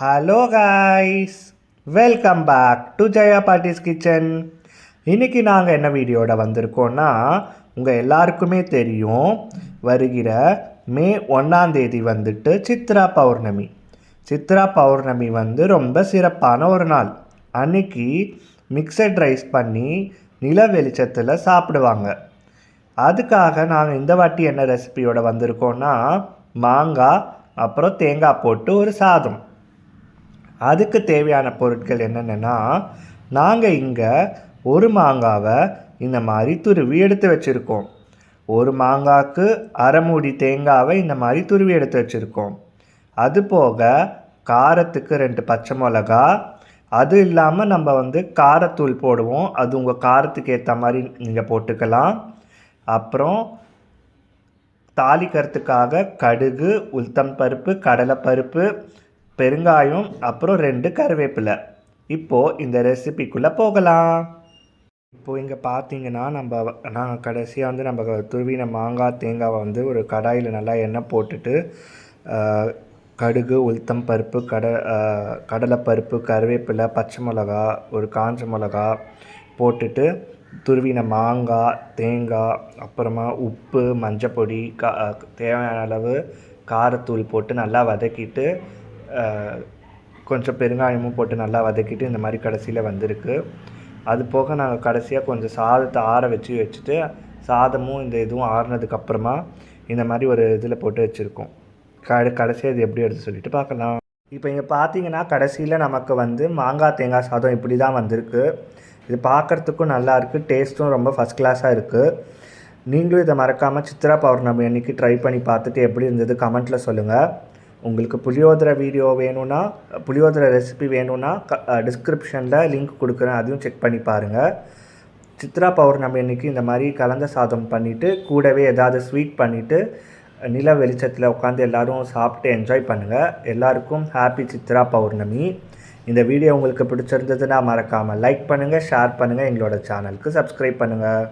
Hello guys, welcome back to Jaya Paati's kitchen. இன்றைக்கி நாங்கள் என்ன வீடியோட வந்திருக்கோன்னா, உங்கள் எல்லாருக்குமே தெரியும், வருகிற மே 1 வந்துட்டு சித்ரா பௌர்ணமி. சித்ரா பௌர்ணமி ரொம்ப சிறப்பான ஒரு நாள். அன்றைக்கி மிக்சட் ரைஸ் பண்ணி நில வெளிச்சத்தில் சாப்பிடுவாங்க. அதுக்காக நாங்கள் இந்த வாட்டி என்ன ரெசிபியோட வந்திருக்கோன்னா, மாங்காய் அப்புறம் தேங்காய் போட்டு ஒரு சாதம். அதுக்கு தேவையான பொருட்கள் என்னென்னா, நாங்கள் இங்கே ஒரு மாங்காவை இந்த மாதிரி துருவி எடுத்து வச்சுருக்கோம். ஒரு மாங்காய்க்கு அரை மூடி தேங்காவை இந்த மாதிரி துருவி எடுத்து வச்சுருக்கோம். அது போக காரத்துக்கு 2 பச்சை மிளகா, அது இல்லாமல் நம்ம காரத்தூள் போடுவோம். அது உங்கள் காரத்துக்கு ஏற்ற மாதிரி நீங்கள் போட்டுக்கலாம். அப்புறம் தாளிக்கிறதுக்காக கடுகு, உளுத்தம் பருப்பு, கடலைப்பருப்பு, பெருங்காயம், அப்புறம் 2 கருவேப்பிலை. இப்போது இந்த ரெசிபிக்குள்ளே போகலாம். இப்போது இங்கே பார்த்தீங்கன்னா நாங்கள் கடைசியாக நம்ம துருவின மாங்காய் தேங்காவை ஒரு கடாயில் நல்லா எண்ணெய் போட்டுட்டு கடுகு, உளுத்தம் பருப்பு, கடலைப்பருப்பு, கருவேப்பிலை, பச்சை மிளகா, ஒரு காஞ்ச மிளகா போட்டுட்டு துருவின மாங்காய், தேங்காய், அப்புறமா உப்பு, மஞ்சப்பொடி, தேவையான அளவு காரத்தூள் போட்டு நல்லா வதக்கிட்டு கொஞ்சம் பெருங்காயமும் போட்டு நல்லா வதக்கிட்டு இந்த மாதிரி கடைசியில் வந்திருக்கு. அது போக நாங்கள் கடைசியாக கொஞ்சம் சாதத்தை ஆற வச்சுட்டு சாதமும் இந்த இதுவும் ஆறுனதுக்கப்புறமா இந்த மாதிரி ஒரு இதில் போட்டு வச்சுருக்கோம். கடைசியாக இது எப்படி எடுத்து சொல்லிட்டு பார்க்கலாம். இப்போ இங்கே பார்த்தீங்கன்னா கடைசியில் நமக்கு மாங்காய் தேங்காய் சாதம் இப்படி தான் வந்திருக்கு. இது பார்க்குறதுக்கும் நல்லாயிருக்கு, டேஸ்ட்டும் ரொம்ப ஃபஸ்ட் கிளாஸாக இருக்குது. நீங்களும் இதை மறக்காமல் சித்ரா பௌர்ணமி அன்றைக்கி ட்ரை பண்ணி பார்த்துட்டு எப்படி இருந்தது கமெண்ட்டில் சொல்லுங்கள். உங்களுக்கு புளியோதரை வீடியோ வேணும்னா, புளியோதரை ரெசிபி வேணும்னா டிஸ்கிரிப்ஷனில் லிங்க் கொடுக்குறேன், அதையும் செக் பண்ணி பாருங்கள். சித்ரா பௌர்ணமி அன்றைக்கி இந்த மாதிரி கலந்த சாதம் பண்ணிவிட்டு கூடவே ஏதாவது ஸ்வீட் பண்ணிவிட்டு நில வெளிச்சத்தில் உட்காந்து எல்லோரும் சாப்பிட்டு என்ஜாய் பண்ணுங்கள். எல்லாருக்கும் ஹாப்பி சித்ரா பௌர்ணமி. இந்த வீடியோ உங்களுக்கு பிடிச்சிருந்ததுன்னா மறக்காமல் லைக் பண்ணுங்கள், ஷேர் பண்ணுங்கள், எங்களோட சேனலுக்கு சப்ஸ்கிரைப் பண்ணுங்கள்.